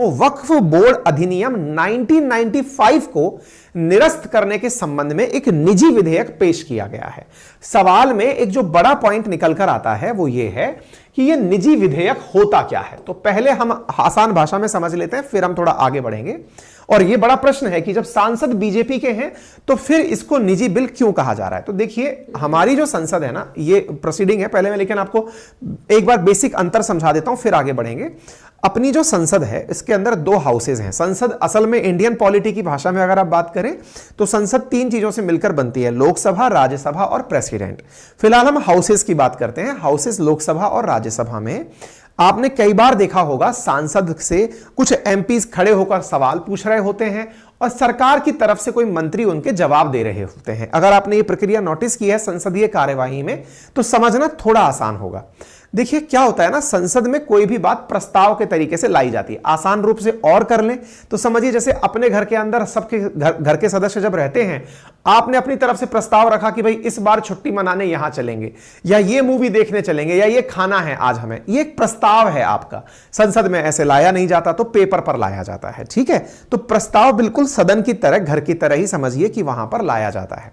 वो वक्फ बोर्ड अधिनियम 1995 को निरस्त करने के संबंध में एक निजी विधेयक पेश किया गया है। सवाल में एक जो बड़ा पॉइंट निकल कर आता है वो ये है कि ये निजी विधेयक होता क्या है। तो पहले हम आसान भाषा में समझ लेते हैं, फिर हम थोड़ा आगे बढ़ेंगे। और ये बड़ा प्रश्न है कि जब सांसद बीजेपी के हैं तो फिर इसको निजी बिल क्यों कहा जा रहा है। तो देखिए, हमारी जो संसद है ना, ये प्रोसीडिंग है पहले में, लेकिन आपको एक बार बेसिक अंतर समझा देता हूं, फिर आगे बढ़ेंगे। अपनी जो संसद है इसके अंदर दो हाउसेज हैं। संसद असल में इंडियन पॉलिटी की भाषा में अगर आप बात करें तो संसद तीन चीजों से मिलकर बनती है, लोकसभा, राज्यसभा और प्रेसिडेंट। फिलहाल हम हाउसेज की बात करते हैं। हाउसेज लोकसभा और राज्यसभा में आपने कई बार देखा होगा सांसद से कुछ एमपीज खड़े होकर सवाल पूछ रहे होते हैं और सरकार की तरफ से कोई मंत्री उनके जवाब दे रहे होते हैं। अगर आपने ये प्रक्रिया नोटिस की है संसदीय कार्यवाही में तो समझना थोड़ा आसान होगा। देखिए क्या होता है ना, संसद में कोई भी बात प्रस्ताव के तरीके से लाई जाती है। आसान रूप से और कर लें तो समझिए जैसे अपने घर के अंदर सबके घर के सदस्य जब रहते हैं, आपने अपनी तरफ से प्रस्ताव रखा कि भाई इस बार छुट्टी मनाने यहां चलेंगे, या ये मूवी देखने चलेंगे, या ये खाना है आज हमें, ये एक प्रस्ताव है आपका। संसद में ऐसे लाया नहीं जाता तो पेपर पर लाया जाता है, ठीक है। तो प्रस्ताव बिल्कुल सदन की तरह, घर की तरह ही समझिए कि वहां पर लाया जाता है।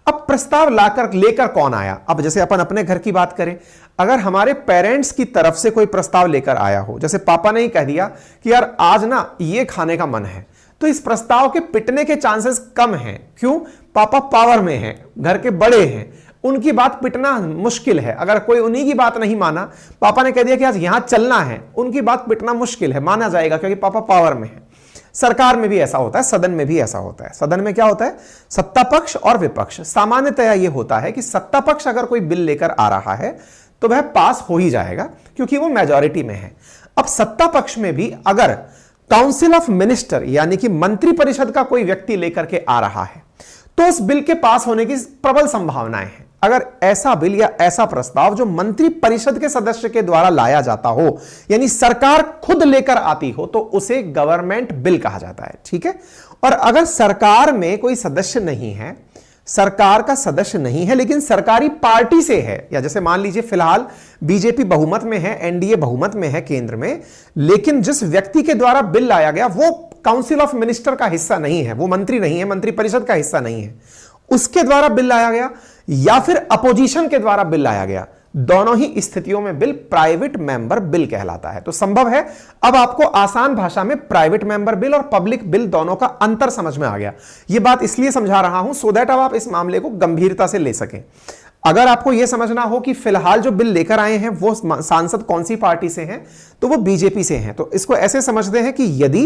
अब प्रस्ताव लाकर लेकर कौन आया। अब जैसे अपन अपने घर की बात करें, अगर हमारे पेरेंट्स की तरफ से कोई प्रस्ताव लेकर आया हो, जैसे पापा ने ही कह दिया कि यार आज ना ये खाने का मन है, तो इस प्रस्ताव के पिटने के चांसेस कम हैं। क्यों? पापा पावर में हैं, घर के बड़े हैं, उनकी बात पिटना मुश्किल है। अगर कोई उन्हीं की बात नहीं माना, पापा ने कह दिया कि आज यहां चलना है, उनकी बात पिटना मुश्किल है, माना जाएगा क्योंकि पापा पावर में है। सरकार में भी ऐसा होता है, सदन में भी ऐसा होता है। सदन में क्या होता है, सत्ता पक्ष और विपक्ष। सामान्यतया यह होता है कि सत्ता पक्ष अगर कोई बिल लेकर आ रहा है तो वह पास हो ही जाएगा क्योंकि वो मेजॉरिटी में है। अब सत्ता पक्ष में भी अगर काउंसिल ऑफ मिनिस्टर यानी कि मंत्री परिषद का कोई व्यक्ति लेकर के आ रहा है तो उस बिल के पास होने की प्रबल संभावनाएं हैं। अगर ऐसा बिल या ऐसा प्रस्ताव जो मंत्री परिषद के सदस्य के द्वारा लाया जाता हो, यानी सरकार खुद लेकर आती हो, तो उसे गवर्नमेंट बिल कहा जाता है, ठीक है। और अगर सरकार में कोई सदस्य नहीं है, सरकार का सदस्य नहीं है लेकिन सरकारी पार्टी से है, या जैसे मान लीजिए फिलहाल बीजेपी बहुमत में है, एनडीए बहुमत में है केंद्र में, लेकिन जिस व्यक्ति के द्वारा बिल लाया गया वो काउंसिल ऑफ मिनिस्टर का हिस्सा नहीं है, वो मंत्री नहीं है, मंत्री परिषद का हिस्सा नहीं है, उसके द्वारा बिल लाया गया, या फिर अपोजिशन के द्वारा बिल लाया गया, दोनों ही स्थितियों में बिल प्राइवेट मेंबर बिल कहलाता है। तो संभव है अब आपको आसान भाषा में प्राइवेट मेंबर बिल और पब्लिक बिल दोनों का अंतर समझ में आ गया। यह बात इसलिए समझा रहा हूं सो दैट अब आप इस मामले को गंभीरता से ले सकें। अगर आपको यह समझना हो कि फिलहाल जो बिल लेकर आए हैं वो सांसद कौन सी पार्टी से हैं, तो वो बीजेपी से हैं, तो इसको ऐसे समझते हैं कि यदि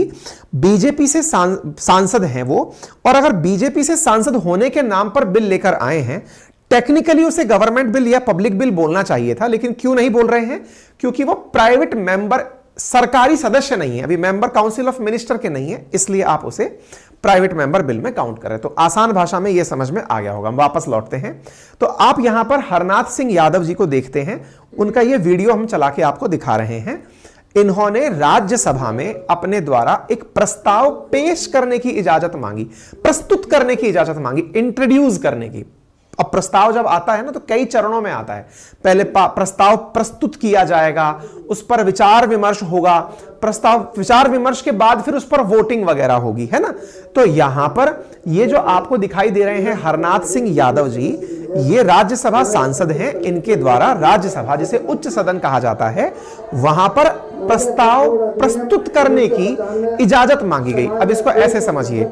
बीजेपी से सांसद हैं वो, और अगर बीजेपी से सांसद होने के नाम पर बिल लेकर आए हैं, टेक्निकली उसे गवर्नमेंट बिल या पब्लिक बिल बोलना चाहिए था, लेकिन क्यों नहीं बोल रहे हैं? क्योंकि वो प्राइवेट मेंबर, सरकारी सदस्य नहीं है, अभी मेंबर काउंसिल ऑफ मिनिस्टर के नहीं है, इसलिए आप उसे प्राइवेट मेंबर बिल में काउंट करें। तो आसान भाषा में यह समझ में आ गया होगा। हम वापस लौटते हैं तो आप यहां पर हरनाथ सिंह यादव जी को देखते हैं, उनका यह वीडियो हम चला के आपको दिखा रहे हैं। इन्होंने राज्यसभा में अपने द्वारा एक प्रस्ताव पेश करने की इजाजत मांगी, प्रस्तुत करने की इजाजत मांगी, इंट्रोड्यूस करने की। अब प्रस्ताव जब आता है ना तो कई चरणों में आता है। पहले प्रस्ताव प्रस्तुत किया जाएगा, उस पर विचार विमर्श होगा, प्रस्ताव विचार विमर्श के बाद फिर उस पर वोटिंग वगैरह होगी, है ना। तो यहां पर ये जो आपको दिखाई दे रहे हैं हरनाथ सिंह यादव जी, ये राज्यसभा सांसद हैं। इनके द्वारा राज्यसभा, जिसे उच्च सदन कहा जाता है, वहां पर प्रस्ताव प्रस्तुत करने की इजाजत मांगी गई। अब इसको ऐसे समझिए,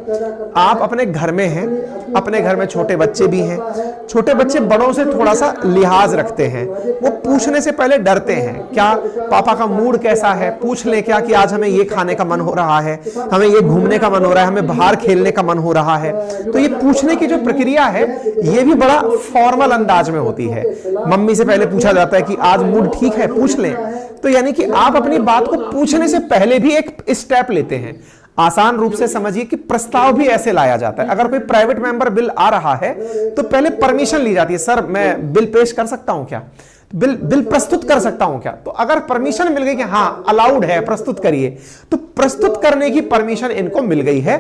आप अपने घर में हैं, अपने घर में छोटे बच्चे भी हैं, छोटे बच्चे बड़ों से थोड़ा सा लिहाज रखते हैं, वो पूछने से पहले डरते हैं, क्या पापा का मूड कैसा है, पूछ ले क्या कि आज हमें ये खाने का मन हो रहा है, हमें ये घूमने का मन हो रहा है, हमें बाहर खेलने का मन हो रहा है। तो ये पूछने की जो प्रक्रिया है ये भी बड़ा फॉर्मल अंदाज में होती है। मम्मी से पहले पूछा जाता है कि आज मूड ठीक है, पूछ लें। तो यानी कि आप अपनी बात को पूछने से पहले भी एक स्टेप लेते हैं। आसान रूप से समझिए कि प्रस्ताव भी ऐसे लाया जाता है। अगर कोई प्राइवेट मेंबर बिल आ रहा है तो पहले परमिशन ली जाती है, सर मैं बिल पेश कर सकता हूं क्या? बिल प्रस्तुत कर सकता हूं क्या? तो अगर परमिशन मिल गई कि हां अलाउड है प्रस्तुत करिए, तो प्रस्तुत करने की परमिशन इनको मिल गई है।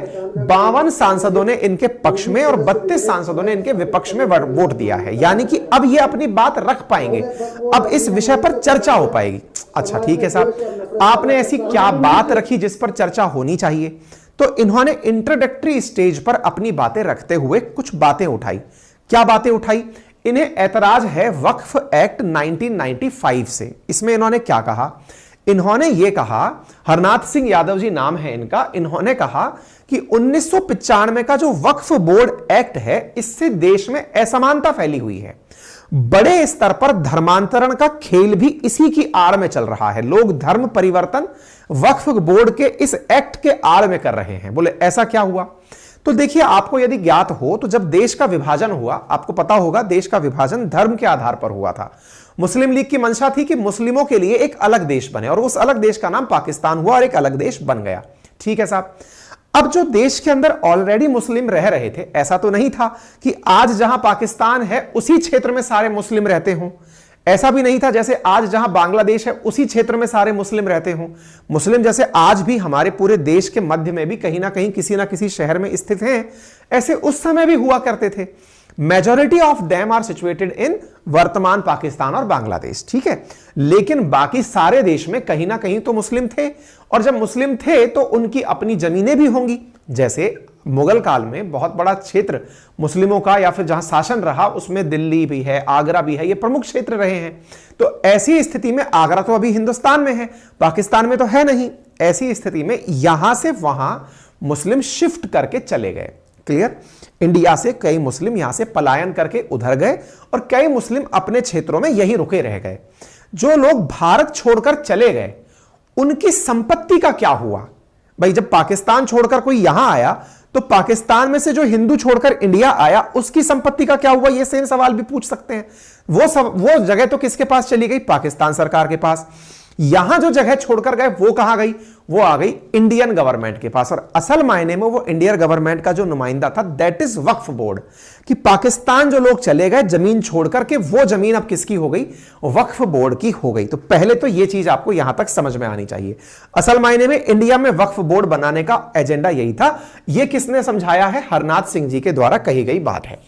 52 सांसदों ने इनके पक्ष में और 32 सांसदों ने इनके विपक्ष में वोट दिया है, यानी कि अब ये अपनी बात रख पाएंगे, अब इस विषय पर चर्चा हो पाएगी। अच्छा ठीक है साहब, आपने ऐसी क्या बात रखी जिस पर चर्चा होनी चाहिए? तो इन्होंने इंट्रोडक्टरी स्टेज पर अपनी बातें रखते हुए कुछ बातें उठाई। क्या बातें उठाई? इन्हें ऐतराज है वक्फ एक्ट 1995 से। इसमें इन्होंने क्या कहा? इन्होंने यह कहा, हरनाथ सिंह यादव जी नाम है इनका, इन्होंने कहा कि 1995 का जो वक्फ बोर्ड एक्ट है, इससे देश में असमानता फैली हुई है। बड़े स्तर पर धर्मांतरण का खेल भी इसी की आड़ में चल रहा है। लोग धर्म परिवर्तन वक्फ बोर्ड के इस एक्ट के आड़ में कर रहे हैं। बोले ऐसा क्या हुआ? तो देखिए, आपको यदि ज्ञात हो तो जब देश का विभाजन हुआ, आपको पता होगा देश का विभाजन धर्म के आधार पर हुआ था। मुस्लिम लीग की मंशा थी कि मुस्लिमों के लिए एक अलग देश बने, और उस अलग देश का नाम पाकिस्तान हुआ और एक अलग देश बन गया। ठीक है साहब। अब जो देश के अंदर ऑलरेडी मुस्लिम रह रहे थे, ऐसा तो नहीं था कि आज जहां पाकिस्तान है उसी क्षेत्र में सारे मुस्लिम रहते हों। ऐसा भी नहीं था जैसे आज जहां बांग्लादेश है उसी क्षेत्र में सारे मुस्लिम रहते हों। मुस्लिम जैसे आज भी हमारे पूरे देश के मध्य में भी कहीं ना कहीं किसी ना किसी शहर में स्थित हैं, ऐसे उस समय भी हुआ करते थे। Majority of them are situated in वर्तमान पाकिस्तान और बांग्लादेश। ठीक है, लेकिन बाकी सारे देश में कहीं ना कहीं तो मुस्लिम थे, और जब मुस्लिम थे तो उनकी अपनी जमीनें भी होंगी। जैसे मुगल काल में बहुत बड़ा क्षेत्र मुस्लिमों का, या फिर जहां शासन रहा उसमें दिल्ली भी है, आगरा भी है, ये प्रमुख क्षेत्र रहे हैं। तो ऐसी स्थिति में आगरा तो अभी हिंदुस्तान में है, पाकिस्तान में तो है नहीं। ऐसी स्थिति में यहां से वहां मुस्लिम शिफ्ट करके चले गए। क्लियर? इंडिया से कई मुस्लिम यहां से पलायन करके उधर गए, और कई मुस्लिम अपने क्षेत्रों में यहीं रुके रह गए। जो लोग भारत छोड़कर चले गए उनकी संपत्ति का क्या हुआ? भाई जब पाकिस्तान छोड़कर कोई यहां आया तो पाकिस्तान में से जो हिंदू छोड़कर इंडिया आया उसकी संपत्ति का क्या हुआ? ये सेम सवाल भी पूछ सकते हैं। वो जगह तो किसके पास चली गई? पाकिस्तान सरकार के पास। यहां जो जगह छोड़कर गए वो कहां गई? वो आ गई इंडियन गवर्नमेंट के पास। और असल मायने में वो इंडियन गवर्नमेंट का जो नुमाइंदा था, दैट इज वक्फ बोर्ड। कि पाकिस्तान जो लोग चले गए जमीन छोड़कर के, वो जमीन अब किसकी हो गई? वक्फ बोर्ड की हो गई। तो पहले तो ये चीज आपको यहां तक समझ में आनी चाहिए। असल मायने में इंडिया में वक्फ बोर्ड बनाने का एजेंडा यही था। ये किसने समझाया है? हरनाथ सिंह जी के द्वारा कही गई बात है।